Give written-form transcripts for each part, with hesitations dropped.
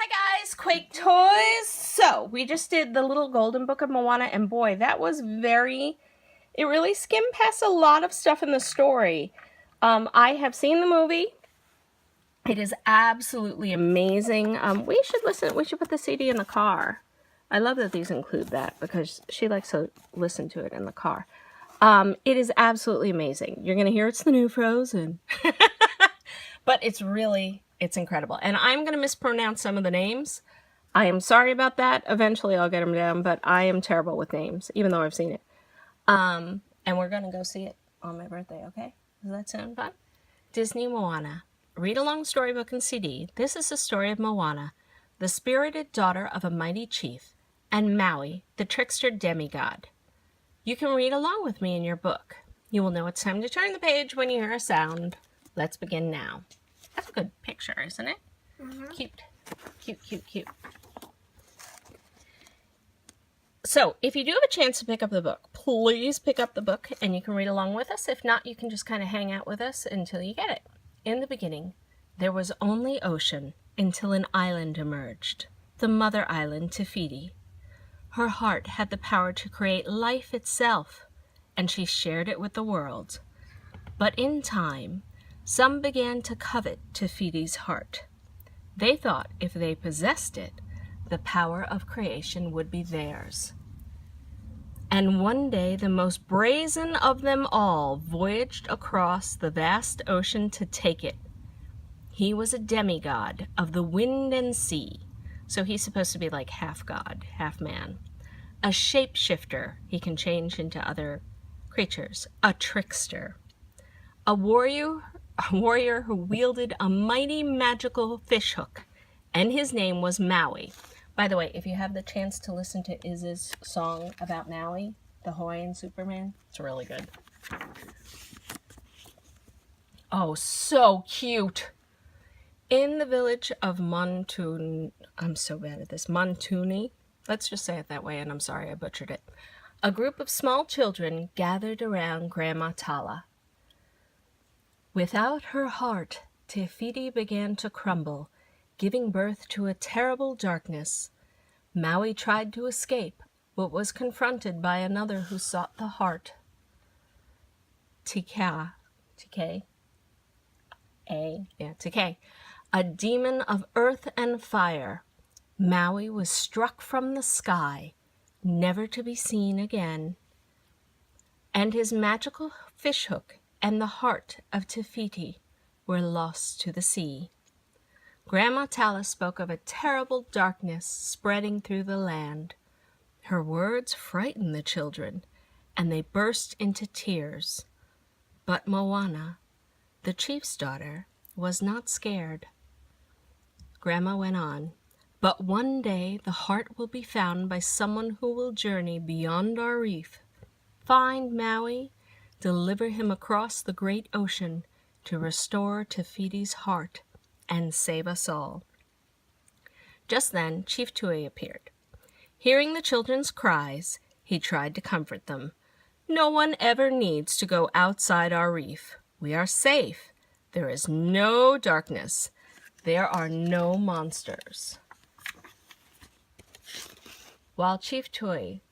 Hi guys, QuakeToys. So, we just did the little golden book of Moana, and boy, that was it really skimmed past a lot of stuff in the story. I have seen the movie. It is absolutely amazing. We should put the CD in the car. I love that these include that because she likes to listen to it in the car. It is absolutely amazing. You're going to hear it's the new Frozen. But it's incredible. And I'm going to mispronounce some of the names. I am sorry about that. Eventually I'll get them down, but I am terrible with names, even though I've seen it. And we're going to go see it on my birthday, okay? Does that sound fun? Disney Moana. Read-along storybook and CD. This is the story of Moana, the spirited daughter of a mighty chief, and Maui, the trickster demigod. You can read along with me in your book. You will know it's time to turn the page when you hear a sound. Let's begin now. That's a good picture, isn't it? Mm-hmm. Cute. Cute, cute, cute. So, if you do have a chance to pick up the book, please pick up the book and you can read along with us. If not, you can just kind of hang out with us until you get it. In the beginning, there was only ocean until an island emerged, the mother island to Fiti. Her heart had the power to create life itself, and she shared it with the world. But in time, some began to covet to Fiti's heart. They thought if they possessed it, the power of creation would be theirs. And one day the most brazen of them all voyaged across the vast ocean to take it. He was a demigod of the wind and sea, so he's supposed to be like half god, half man. A shapeshifter, he can change into other creatures. A trickster. A warrior who wielded a mighty magical fishhook, and his name was Maui. By the way, if you have the chance to listen to Iz's song about Maui, the Hawaiian Superman, it's really good. Oh, so cute. In the village of Montuni, I'm so bad at this, Montuni, let's just say it that way, and I'm sorry I butchered it. A group of small children gathered around Grandma Tala. Without her heart, Te Fiti began to crumble, giving birth to a terrible darkness. Maui tried to escape, but was confronted by another who sought the heart. Tika, a demon of earth and fire. Maui was struck from the sky, never to be seen again. And his magical fishhook and the heart of Te Fiti were lost to the sea. Grandma Tala spoke of a terrible darkness spreading through the land. Her words frightened the children, and they burst into tears. But Moana, the chief's daughter, was not scared. Grandma went on, "But one day the heart will be found by someone who will journey beyond our reef. Find Maui, deliver him across the great ocean to restore Te Fiti's heart and save us all." Just then, Chief Tui appeared. Hearing the children's cries, he tried to comfort them. "No one ever needs to go outside our reef. We are safe. There is no darkness. There are no monsters." While Chief Tui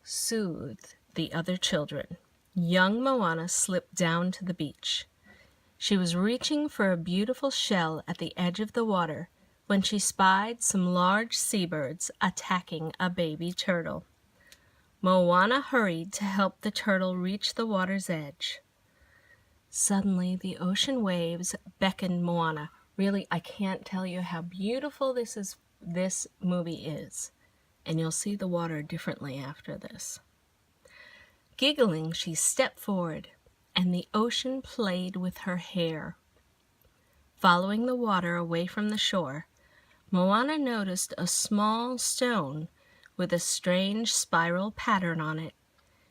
soothed the other children, young Moana slipped down to the beach. She was reaching for a beautiful shell at the edge of the water when she spied some large seabirds attacking a baby turtle. Moana hurried to help the turtle reach the water's edge. Suddenly, the ocean waves beckoned Moana. Really, I can't tell you how beautiful this movie is, and you'll see the water differently after this. Giggling, she stepped forward, and the ocean played with her hair. Following the water away from the shore, Moana noticed a small stone with a strange spiral pattern on it.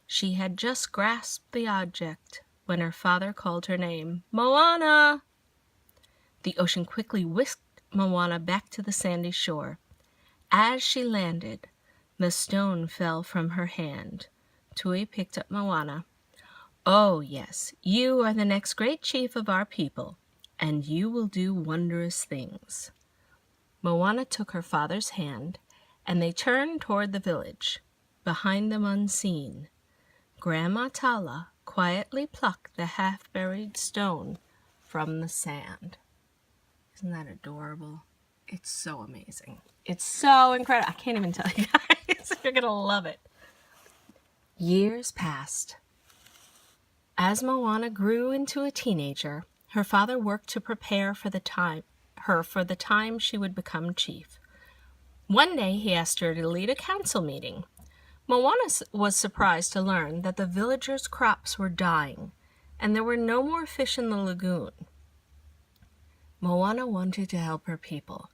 She had just grasped the object when her father called her name, "Moana!" The ocean quickly whisked Moana back to the sandy shore. As she landed, the stone fell from her hand. Tui picked up Moana. "Oh, yes, you are the next great chief of our people, and you will do wondrous things." Moana took her father's hand, and they turned toward the village. Behind them unseen, Grandma Tala quietly plucked the half-buried stone from the sand. Isn't that adorable? It's so amazing. It's so incredible. I can't even tell you guys. You're going to love it. Years passed. As Moana grew into a teenager, her father worked to prepare for the time she would become chief. One day he asked her to lead a council meeting. Moana was surprised to learn that the villagers' crops were dying, and there were no more fish in the lagoon. Moana wanted to help her people.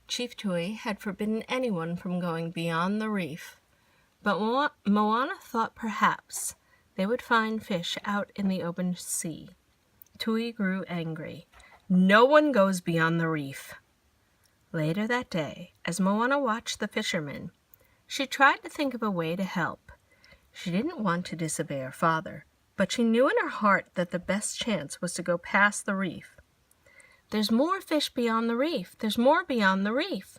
Chief Tui had forbidden anyone from going beyond the reef, but Moana thought perhaps they would find fish out in the open sea. Tui grew angry. No one goes beyond the reef. Later that day, as Moana watched the fishermen, she tried to think of a way to help. She didn't want to disobey her father, but she knew in her heart that the best chance was to go past the reef. There's more fish beyond the reef. There's more beyond the reef.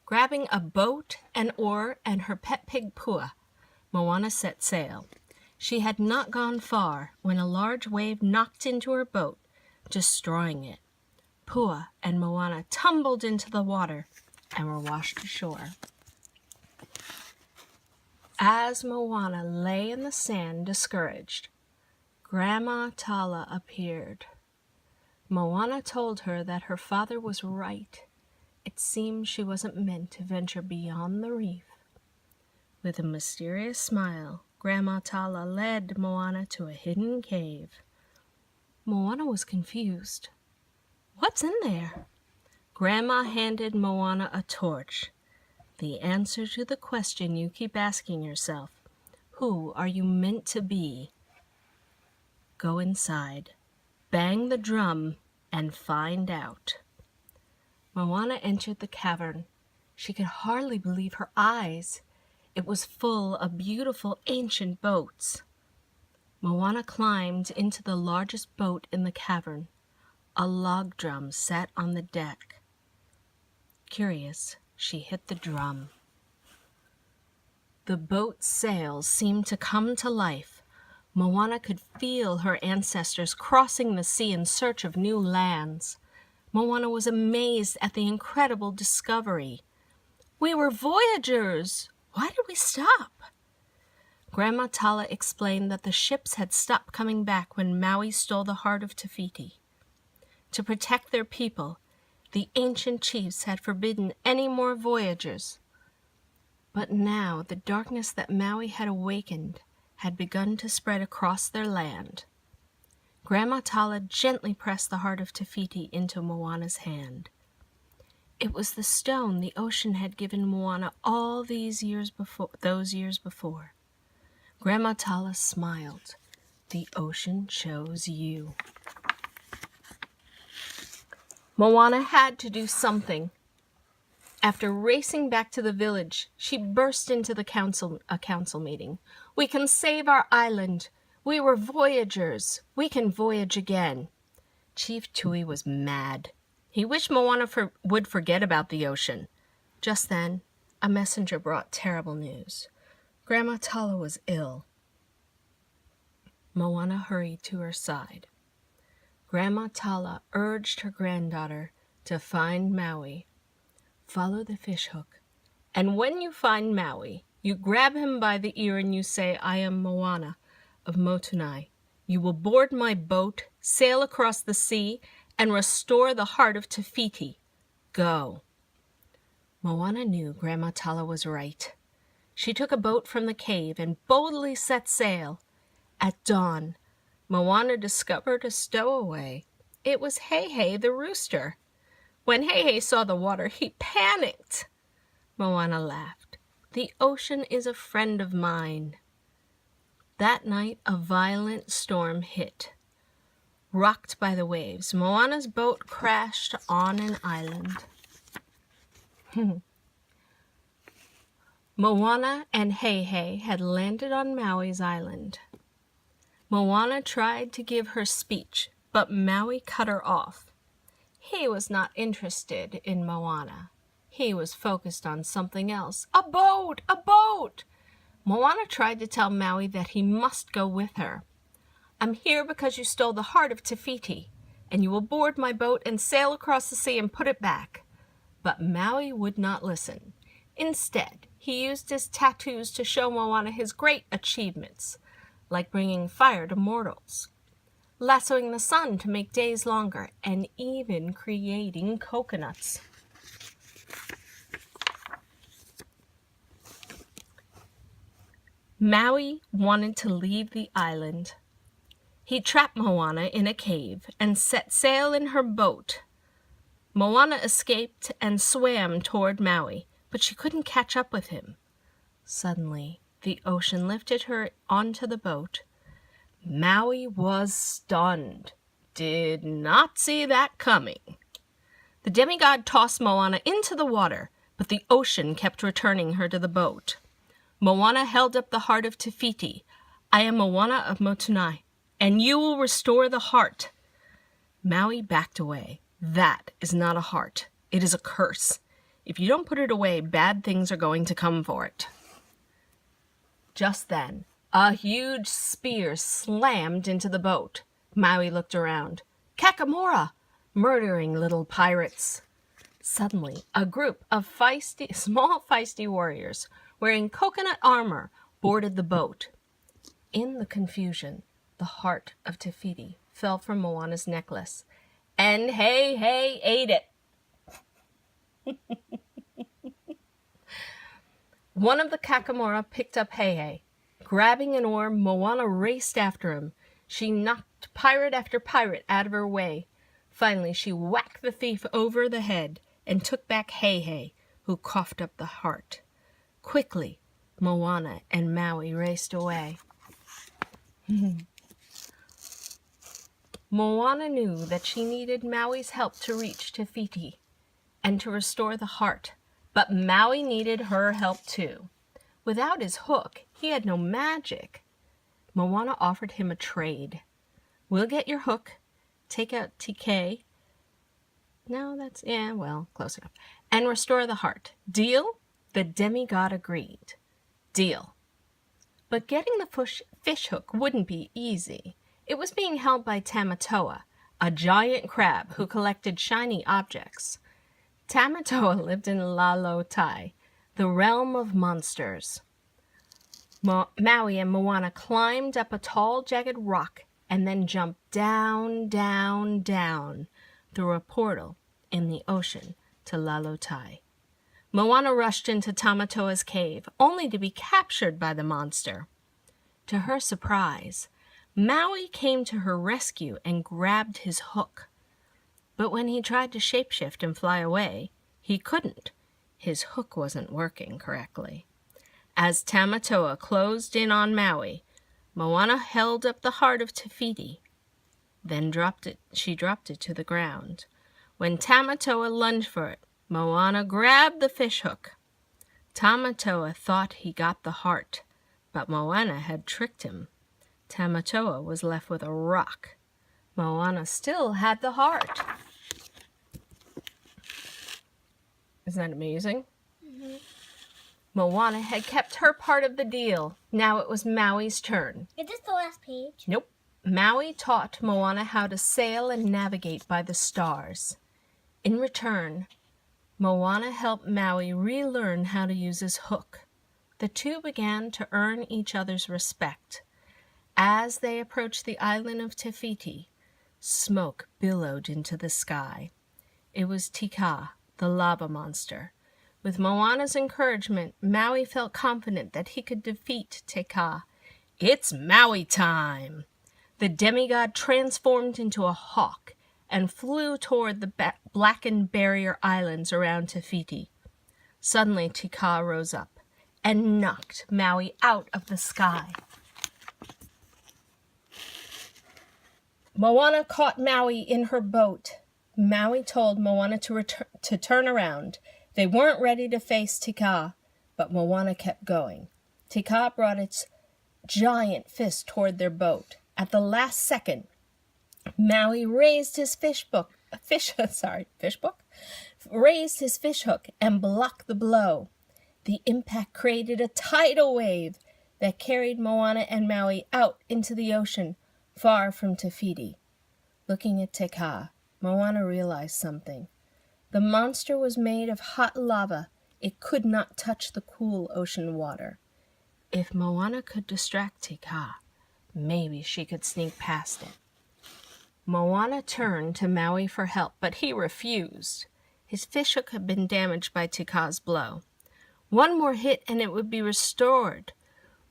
Grabbing a boat, an oar, and her pet pig Pua, Moana set sail. She had not gone far when a large wave knocked into her boat, destroying it. Pua and Moana tumbled into the water and were washed ashore. As Moana lay in the sand discouraged, Grandma Tala appeared. Moana told her that her father was right. It seemed she wasn't meant to venture beyond the reef. With a mysterious smile, Grandma Tala led Moana to a hidden cave. Moana was confused. What's in there? Grandma handed Moana a torch. The answer to the question you keep asking yourself. Who are you meant to be? Go inside, bang the drum, and find out. Moana entered the cavern. She could hardly believe her eyes. It was full of beautiful ancient boats. Moana climbed into the largest boat in the cavern. A log drum sat on the deck. Curious, she hit the drum. The boat's sails seemed to come to life. Moana could feel her ancestors crossing the sea in search of new lands. Moana was amazed at the incredible discovery. We were voyagers! Why did we stop? Grandma Tala explained that the ships had stopped coming back when Maui stole the heart of Te Fiti. To protect their people, the ancient chiefs had forbidden any more voyagers. But now the darkness that Maui had awakened had begun to spread across their land. Grandma Tala gently pressed the heart of Te Fiti into Moana's hand. It was the stone the ocean had given Moana all those years before. Grandma Tala smiled. The ocean chose you. Moana had to do something. After racing back to the village, she burst into a council meeting. We can save our island. We were voyagers. We can voyage again. Chief Tui was mad. He wished Moana would forget about the ocean. Just then, a messenger brought terrible news. Grandma Tala was ill. Moana hurried to her side. Grandma Tala urged her granddaughter to find Maui. Follow the fishhook, and when you find Maui, you grab him by the ear and you say, I am Moana of Motunai. You will board my boat, sail across the sea, and restore the heart of Te Fiti. Go. Moana knew Grandma Tala was right. She took a boat from the cave and boldly set sail. At dawn, Moana discovered a stowaway. It was Heihei the rooster. When Heihei saw the water, he panicked. Moana laughed. The ocean is a friend of mine. That night, a violent storm hit. Rocked by the waves, Moana's boat crashed on an island. Moana and Heihei had landed on Maui's island. Moana tried to give her speech, but Maui cut her off. He was not interested in Moana. He was focused on something else. A boat! A boat! Moana tried to tell Maui that he must go with her. I'm here because you stole the heart of Te Fiti, and you will board my boat and sail across the sea and put it back. But Maui would not listen. Instead, he used his tattoos to show Moana his great achievements, like bringing fire to mortals, lassoing the sun to make days longer, and even creating coconuts. Maui wanted to leave the island. He trapped Moana in a cave and set sail in her boat. Moana escaped and swam toward Maui, but she couldn't catch up with him. Suddenly, the ocean lifted her onto the boat. Maui was stunned. Did not see that coming. The demigod tossed Moana into the water, but the ocean kept returning her to the boat. Moana held up the heart of Te Fiti. I am Moana of Motunai, and you will restore the heart. Maui backed away. That is not a heart. It is a curse. If you don't put it away, bad things are going to come for it. Just then, a huge spear slammed into the boat. Maui looked around. Kakamora! Murdering little pirates. Suddenly, a group of small feisty warriors wearing coconut armor boarded the boat. In the confusion, the heart of Te Fiti fell from Moana's necklace, and Heihei ate it. One of the Kakamora picked up Heihei. Grabbing an oar, Moana raced after him. She knocked pirate after pirate out of her way. Finally, she whacked the thief over the head and took back Heihei, who coughed up the heart. Quickly, Moana and Maui raced away. Moana knew that she needed Maui's help to reach Te Fiti and to restore the heart, but Maui needed her help too. Without his hook, he had no magic. Moana offered him a trade. We'll get your hook, take out TK. No, close enough. And restore the heart. Deal? The demigod agreed. Deal. But getting the fish hook wouldn't be easy. It was being held by Tamatoa, a giant crab who collected shiny objects. Tamatoa lived in Lalotai, the realm of monsters. Maui and Moana climbed up a tall, jagged rock and then jumped down, down, down through a portal in the ocean to Lalotai. Moana rushed into Tamatoa's cave, only to be captured by the monster. To her surprise, Maui came to her rescue and grabbed his hook. But when he tried to shapeshift and fly away, he couldn't. His hook wasn't working correctly. As Tamatoa closed in on Maui, Moana held up the heart of Te Fiti. Then she dropped it to the ground. When Tamatoa lunged for it, Moana grabbed the fish hook. Tamatoa thought he got the heart, but Moana had tricked him. Tamatoa was left with a rock. Moana still had the heart. Isn't that amazing? Mm-hmm. Moana had kept her part of the deal. Now it was Maui's turn. Is this the last page? Nope. Maui taught Moana how to sail and navigate by the stars. In return, Moana helped Maui relearn how to use his hook. The two began to earn each other's respect. As they approached the island of Te Fiti, smoke billowed into the sky. It was Tika, the lava monster. With Moana's encouragement, Maui felt confident that he could defeat Tika. It's Maui time! The demigod transformed into a hawk and flew toward the blackened barrier islands around Te Fiti. Suddenly, Tika rose up and knocked Maui out of the sky. Moana caught Maui in her boat. Maui told Moana to turn around. They weren't ready to face Tika, but Moana kept going. Tika brought its giant fist toward their boat. At the last second, Maui raised his fish raised his fishhook and blocked the blow. The impact created a tidal wave that carried Moana and Maui out into the ocean, far from Te Fiti. Looking at Te Kā, Moana realized something. The monster was made of hot lava. It could not touch the cool ocean water. If Moana could distract Te Kā, maybe she could sneak past it. Moana turned to Maui for help, but he refused. His fishhook had been damaged by Te Kā's blow. One more hit and it would be restored.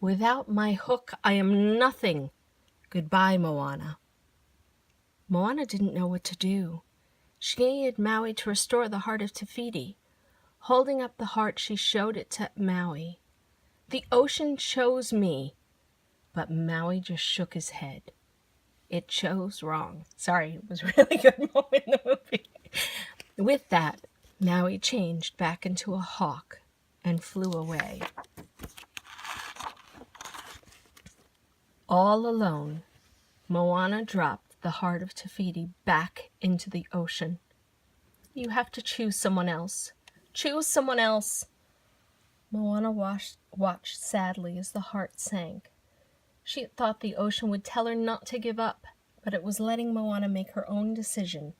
Without my hook, I am nothing. Goodbye, Moana. Moana didn't know what to do. She needed Maui to restore the heart of Te Fiti. Holding up the heart, she showed it to Maui. The ocean chose me. But Maui just shook his head. It chose wrong. Sorry, it was a really good moment in the movie. With that, Maui changed back into a hawk and flew away. All alone, Moana dropped the heart of Te Fiti back into the ocean. You have to choose someone else. Choose someone else. Moana watched sadly as the heart sank. She had thought the ocean would tell her not to give up, but it was letting Moana make her own decision.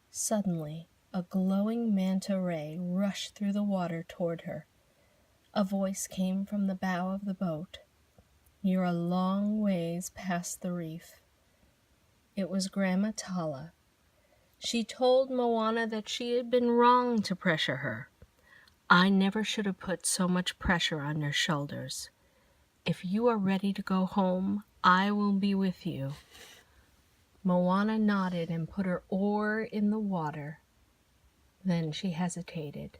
Suddenly, a glowing manta ray rushed through the water toward her. A voice came from the bow of the boat. You're a long ways past the reef. It was Grandma Tala. She told Moana that she had been wrong to pressure her. I never should have put so much pressure on your shoulders. If you are ready to go home, I will be with you. Moana nodded and put her oar in the water. Then she hesitated.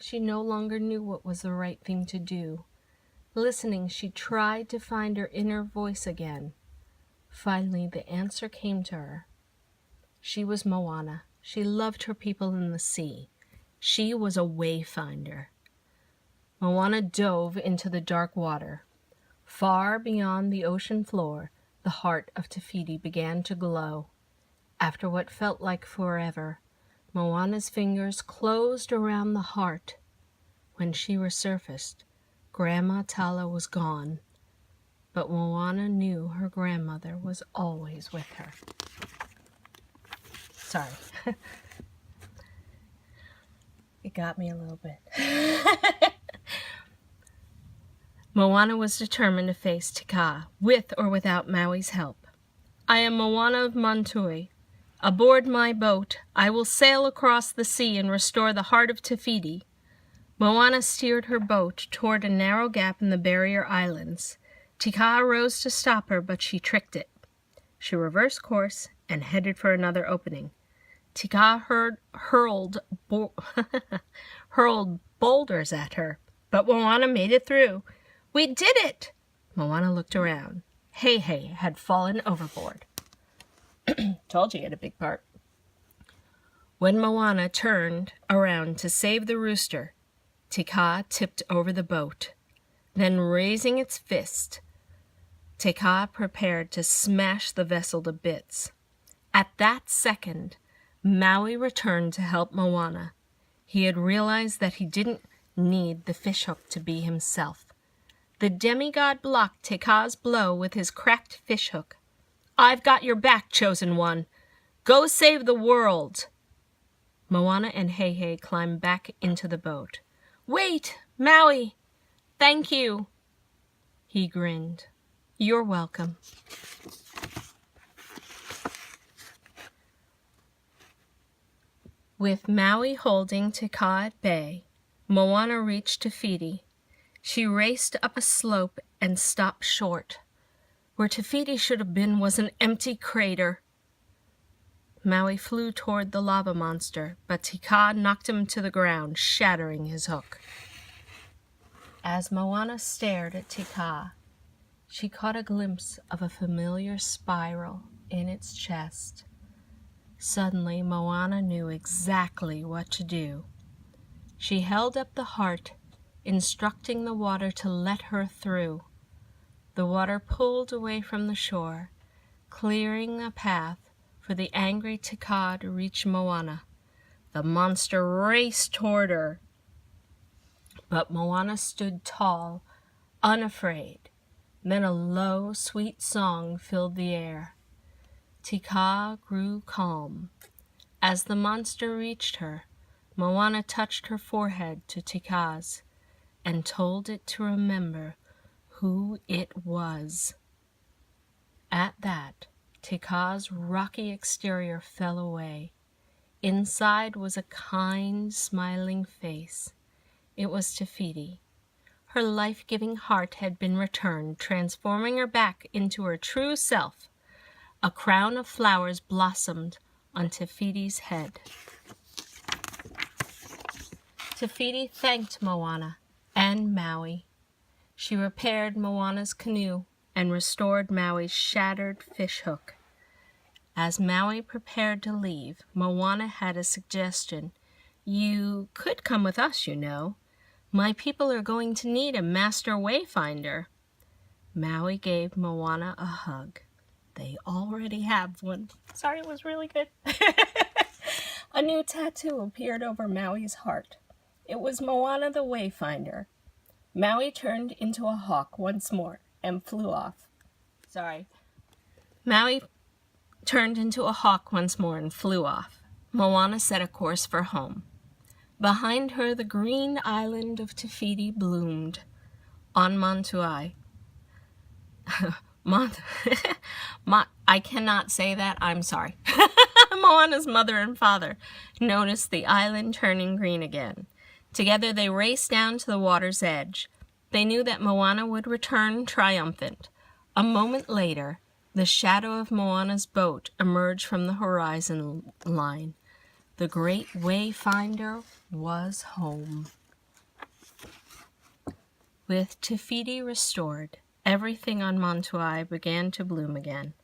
She no longer knew what was the right thing to do. Listening, she tried to find her inner voice again. Finally, the answer came to her. She was Moana. She loved her people in the sea. She was a wayfinder. Moana dove into the dark water. Far beyond the ocean floor, the heart of Te Fiti began to glow. After what felt like forever, Moana's fingers closed around the heart. When she resurfaced, Grandma Tala was gone, but Moana knew her grandmother was always with her. Sorry. It got me a little bit. Moana was determined to face Te Kā, with or without Maui's help. I am Moana of Montui. Aboard my boat, I will sail across the sea and restore the heart of Te Fiti. Moana steered her boat toward a narrow gap in the barrier islands. Te Kā rose to stop her, but she tricked it. She reversed course and headed for another opening. Te Kā hurled boulders at her, but Moana made it through. We did it! Moana looked around. Heihei had fallen overboard. Told you he had a big part. When Moana turned around to save the rooster, Te Kā tipped over the boat. Then, raising its fist, Te Kā prepared to smash the vessel to bits. At that second, Maui returned to help Moana. He had realized that he didn't need the fishhook to be himself. The demigod blocked Te Kā's blow with his cracked fishhook. I've got your back, chosen one. Go save the world. Moana and Heihei climbed back into the boat. Wait, Maui! Thank you. He grinned. You're welcome. With Maui holding Te Kā at bay, Moana reached Te Fiti. She raced up a slope and stopped short. Where Te Fiti should have been was an empty crater. Maui flew toward the lava monster, but Te Kā knocked him to the ground, shattering his hook. As Moana stared at Te Kā, she caught a glimpse of a familiar spiral in its chest. Suddenly, Moana knew exactly what to do. She held up the heart, instructing the water to let her through. The water pulled away from the shore, clearing a path for the angry Te Kā to reach Moana. The monster raced toward her, but Moana stood tall, unafraid. Then a low, sweet song filled the air. Tika grew calm. As the monster reached her, Moana touched her forehead to Tika's and told it to remember who it was. At that, Tika's rocky exterior fell away. Inside was a kind, smiling face. It was to Fiti. Her life-giving heart had been returned, transforming her back into her true self. A crown of flowers blossomed on Te Fiti's head. Te Fiti thanked Moana and Maui. She repaired Moana's canoe and restored Maui's shattered fish hook. As Maui prepared to leave, Moana had a suggestion. "You could come with us, you know. My people are going to need a master wayfinder." Maui gave Moana a hug. They already have one. Sorry, it was really good. A new tattoo appeared over Maui's heart. It was Moana the Wayfinder. Maui turned into a hawk once more and flew off. Maui turned into a hawk once more and flew off. Moana set a course for home. Behind her, the green island of Te Fiti bloomed. On Montuai. I cannot say that. I'm sorry. Moana's mother and father noticed the island turning green again. Together they raced down to the water's edge. They knew that Moana would return triumphant. A moment later, the shadow of Moana's boat emerged from the horizon line. The great Wayfinder was home. With Te Fiti restored, everything on Montuai began to bloom again.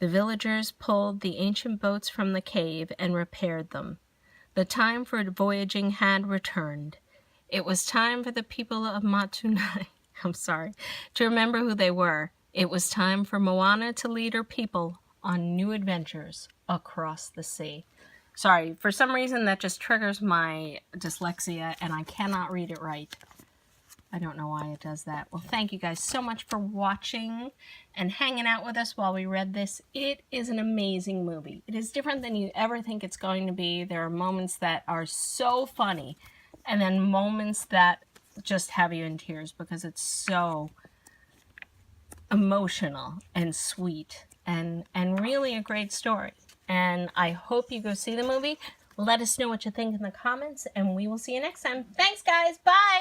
The villagers pulled the ancient boats from the cave and repaired them. The time for voyaging had returned. It was time for the people of Matunai, to remember who they were. It was time for Moana to lead her people on new adventures across the sea. Sorry, for some reason that just triggers my dyslexia and I cannot read it right. I don't know why it does that. Well, thank you guys so much for watching and hanging out with us while we read this. It is an amazing movie. It is different than you ever think it's going to be. There are moments that are so funny and then moments that just have you in tears because it's so emotional and sweet and really a great story. And I hope you go see the movie. Let us know what you think in the comments and we will see you next time. Thanks, guys. Bye.